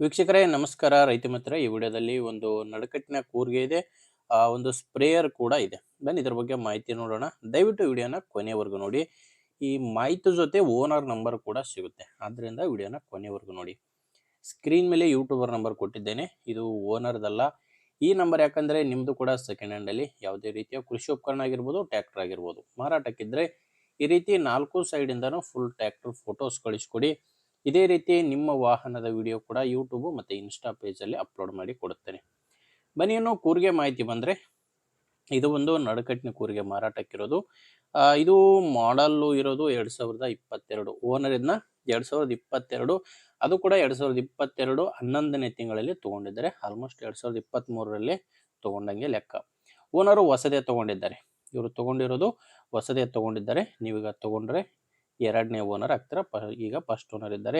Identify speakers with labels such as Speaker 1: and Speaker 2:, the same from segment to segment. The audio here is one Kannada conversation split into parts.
Speaker 1: ವೀಕ್ಷಕರೇ ನಮಸ್ಕಾರ. ರೈತ ಮಿತ್ರ, ಈ ವಿಡಿಯೋದಲ್ಲಿ ಒಂದು ನಡುಕಟ್ಟಿನ ಕೂರ್ಗೆ ಇದೆ, ಒಂದು ಸ್ಪ್ರೇಯರ್ ಕೂಡ ಇದೆ. ಬನ್ನಿ ಇದ್ರ ಬಗ್ಗೆ ಮಾಹಿತಿ ನೋಡೋಣ. ದಯವಿಟ್ಟು ವಿಡಿಯೋನ ಕೊನೆವರೆಗೂ ನೋಡಿ. ಈ ಮಾಹಿತಿ ಜೊತೆ ಓನರ್ ನಂಬರ್ ಕೂಡ ಸಿಗುತ್ತೆ, ಆದ್ದರಿಂದ ವಿಡಿಯೋನ ಕೊನೆವರೆಗೂ ನೋಡಿ. ಸ್ಕ್ರೀನ್ ಮೇಲೆ ಯೂಟ್ಯೂಬರ್ ನಂಬರ್ ಕೊಟ್ಟಿದ್ದೇನೆ, ಇದು ಓನರ್ದಲ್ಲ. ಈ ನಂಬರ್ ಯಾಕಂದರೆ ನಿಮ್ಮದು ಕೂಡ ಸೆಕೆಂಡ್ ಹ್ಯಾಂಡಲ್ಲಿ ಯಾವುದೇ ರೀತಿಯ ಕೃಷಿ ಉಪಕರಣ ಆಗಿರ್ಬೋದು, ಟ್ಯಾಕ್ಟರ್ ಆಗಿರ್ಬೋದು ಮಾರಾಟಕ್ಕಿದ್ದರೆ ಈ ರೀತಿ 4 ಸೈಡಿಂದನೂ ಫುಲ್ ಟ್ಯಾಕ್ಟರ್ ಫೋಟೋಸ್ ಕಳಿಸ್ಕೊಡಿ. ಇದೇ ರೀತಿ ನಿಮ್ಮ ವಾಹನದ ವಿಡಿಯೋ ಕೂಡ ಯೂಟ್ಯೂಬ್ ಮತ್ತು ಇನ್ಸ್ಟಾ ಪೇಜಲ್ಲಿ ಅಪ್ಲೋಡ್ ಮಾಡಿ ಕೊಡುತ್ತೇನೆ. ಬನ್ನಿ ಇನ್ನು ಕೂರಿಗೆ ಮಾಹಿತಿ ಬಂದರೆ, ಇದು ಒಂದು ನಡುಕಟ್ಟಿನ ಕೂರಿಗೆ ಮಾರಾಟಕ್ಕಿರೋದು. ಇದು ಮಾಡಲ್ಲು ಇರೋದು 2022. ಓನರ್ ಇದನ್ನ 2022, ಅದು ಕೂಡ 2022 11ನೇ ತಿಂಗಳಲ್ಲಿ ತೊಗೊಂಡಿದ್ದಾರೆ. ಆಲ್ಮೋಸ್ಟ್ 2023ರಲ್ಲಿ ತೊಗೊಂಡಂಗೆ ಲೆಕ್ಕ. ಓನರು ಹೊಸದೇ ತೊಗೊಂಡಿದ್ದಾರೆ. ಇವರು ತೊಗೊಂಡಿರೋದು ಹೊಸದೇ ತೊಗೊಂಡಿದ್ದಾರೆ. ನೀವೀಗ ತೊಗೊಂಡ್ರೆ ಎರಡನೇ ಓನರ್ ಆಗ್ತಾರೆ. ಈಗ ಫಸ್ಟ್ ಓನರ್ ಇದ್ದಾರೆ.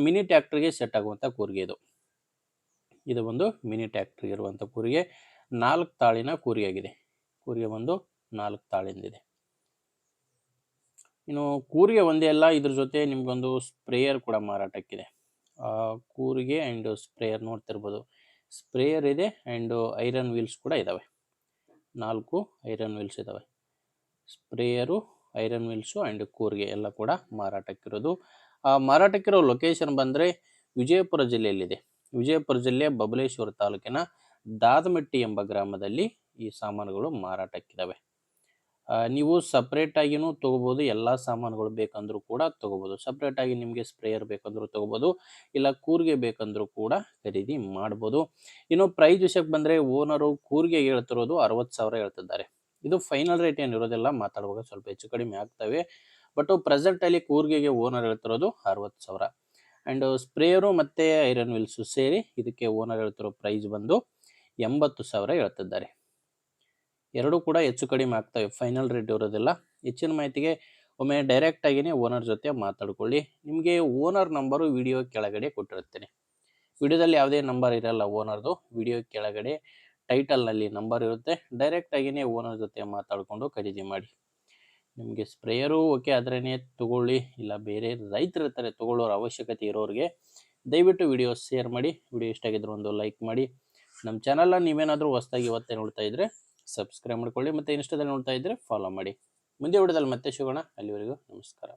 Speaker 1: ಮಿನಿ ಟ್ಯಾಕ್ಟ್ರಿಗೆ ಸೆಟ್ ಆಗುವಂಥ ಕೂರಿಗೆ ಇದು. ಇದು ಒಂದು ಮಿನಿ ಟ್ಯಾಕ್ಟ್ರಿಗೆ ಇರುವಂಥ ಕೂರಿಗೆ. 4 ತಾಳಿನ ಕೂರಿಯಾಗಿದೆ. ಕೂರಿಗೆ ಒಂದು 4 ತಾಳಿಂದಿದೆ. ಇನ್ನು ಕೂರಿಗೆ ಒಂದೇ ಅಲ್ಲ, ಇದ್ರ ಜೊತೆ ನಿಮ್ಗೊಂದು ಸ್ಪ್ರೇಯರ್ ಕೂಡ ಮಾರಾಟಕ್ಕಿದೆ. ಕೂರಿಗೆ ಆ್ಯಂಡ್ ಸ್ಪ್ರೇಯರ್ ನೋಡ್ತಿರ್ಬೋದು. ಸ್ಪ್ರೇಯರ್ ಇದೆ ಆ್ಯಂಡ್ ಐರನ್ ವೀಲ್ಸ್ ಕೂಡ ಇದ್ದಾವೆ. 4 ಐರನ್ ವೀಲ್ಸ್ ಇದ್ದಾವೆ. ಸ್ಪ್ರೇಯರು, ಐರನ್ ವೀಲ್ಸು ಆ್ಯಂಡ್ ಕೂರಿಗೆ ಎಲ್ಲ ಕೂಡ ಮಾರಾಟಕ್ಕಿರೋದು. ಮಾರಾಟಕ್ಕಿರೋ ಲೊಕೇಶನ್ ಬಂದರೆ ವಿಜಯಪುರ ಜಿಲ್ಲೆಯಲ್ಲಿದೆ. ವಿಜಯಪುರ ಜಿಲ್ಲೆ ಬಬಲೇಶ್ವರ ತಾಲೂಕಿನ ದಾದಮಟ್ಟಿ ಎಂಬ ಗ್ರಾಮದಲ್ಲಿ ಈ ಸಾಮಾನುಗಳು ಮಾರಾಟಕ್ಕಿದ್ದಾವೆ. ನೀವು ಸಪ್ರೇಟಾಗಿಯೂ ತೊಗೋಬೋದು. ಎಲ್ಲ ಸಾಮಾನುಗಳು ಬೇಕಂದ್ರೂ ಕೂಡ ತೊಗೋಬೋದು. ಸಪ್ರೇಟಾಗಿ ನಿಮಗೆ ಸ್ಪ್ರೇಯರ್ ಬೇಕಂದ್ರೂ ತೊಗೋಬೋದು, ಇಲ್ಲ ಕೂರಿಗೆ ಬೇಕಂದ್ರೂ ಕೂಡ ಖರೀದಿ ಮಾಡ್ಬೋದು. ಇನ್ನು ಪ್ರೈಸ್ ವಿಷಯಕ್ಕೆ ಬಂದರೆ, ಓನರು ಕೂರಿಗೆ ಹೇಳ್ತಿರೋದು 60,000 ಹೇಳ್ತಿದ್ದಾರೆ. ಇದು ಫೈನಲ್ ರೇಟ್ ಏನು ಇರೋದಿಲ್ಲ, ಮಾತಾಡುವಾಗ ಸ್ವಲ್ಪ ಹೆಚ್ಚು ಕಡಿಮೆ ಆಗ್ತವೆ. ಬಟ್ ಪ್ರೆಸೆಂಟಲ್ಲಿ ಕೂರ್ಗೆಗೆ ಓನರ್ ಹೇಳ್ತಿರೋದು 60,000. ಆ್ಯಂಡ್ ಸ್ಪ್ರೇಯರು ಮತ್ತು ಐರನ್ ವೀಲ್ಸು ಸೇರಿ ಇದಕ್ಕೆ ಓನರ್ ಹೇಳ್ತಿರೋ ಪ್ರೈಸ್ ಬಂದು 80,000 ಹೇಳ್ತಿದ್ದಾರೆ. ಎರಡೂ ಕೂಡ ಹೆಚ್ಚು ಕಡಿಮೆ ಆಗ್ತವೆ, ಫೈನಲ್ ರೇಟ್ ಇರೋದಿಲ್ಲ. ಹೆಚ್ಚಿನ ಮಾಹಿತಿಗೆ ಒಮ್ಮೆ ಡೈರೆಕ್ಟಾಗಿಯೇ ಓನರ್ ಜೊತೆ ಮಾತಾಡ್ಕೊಳ್ಳಿ. ನಿಮಗೆ ಓನರ್ ನಂಬರು ವಿಡಿಯೋ ಕೆಳಗಡೆ ಕೊಟ್ಟಿರುತ್ತೇನೆ. ವಿಡಿಯೋದಲ್ಲಿ ಯಾವುದೇ ನಂಬರ್ ಇರಲ್ಲ ಓನರ್ದು. ವಿಡಿಯೋ ಕೆಳಗಡೆ ಟೈಟಲ್ನಲ್ಲಿ ನಂಬರ್ ಇರುತ್ತೆ. ಡೈರೆಕ್ಟಾಗಿಯೇ ಓನರ್ ಜೊತೆ ಮಾತಾಡಿಕೊಂಡು ಖರೀದಿ ಮಾಡಿ. ನಿಮಗೆ ಸ್ಪ್ರೇಯರು ಓಕೆ ಆದ್ರೇ ತೊಗೊಳ್ಳಿ, ಇಲ್ಲ ಬೇರೆ ರೈತರು ಇರ್ತಾರೆ ತೊಗೊಳ್ಳೋರ ಅವಶ್ಯಕತೆ ಇರೋರಿಗೆ ದಯವಿಟ್ಟು ವಿಡಿಯೋ ಶೇರ್ ಮಾಡಿ. ವಿಡಿಯೋ ಇಷ್ಟ ಆಗಿದ್ರು ಒಂದು ಲೈಕ್ ಮಾಡಿ. ನಮ್ಮ ಚಾನಲ್ನ ನೀವೇನಾದರೂ ಹೊಸದಾಗಿ ಇವತ್ತೇ ನೋಡ್ತಾ ಇದ್ದರೆ ಸಬ್ಸ್ಕ್ರೈಬ್ ಮಾಡ್ಕೊಳ್ಳಿ, ಮತ್ತು ಇನ್ಸ್ಟಾದಲ್ಲಿ ನೋಡ್ತಾ ಇದ್ದರೆ ಫಾಲೋ ಮಾಡಿ. ಮುಂದೆ ವಿಡಿಯೋದಲ್ಲಿ ಮತ್ತೆ ಸಿಗೋಣ. ಅಲ್ಲಿವರೆಗೂ ನಮಸ್ಕಾರ.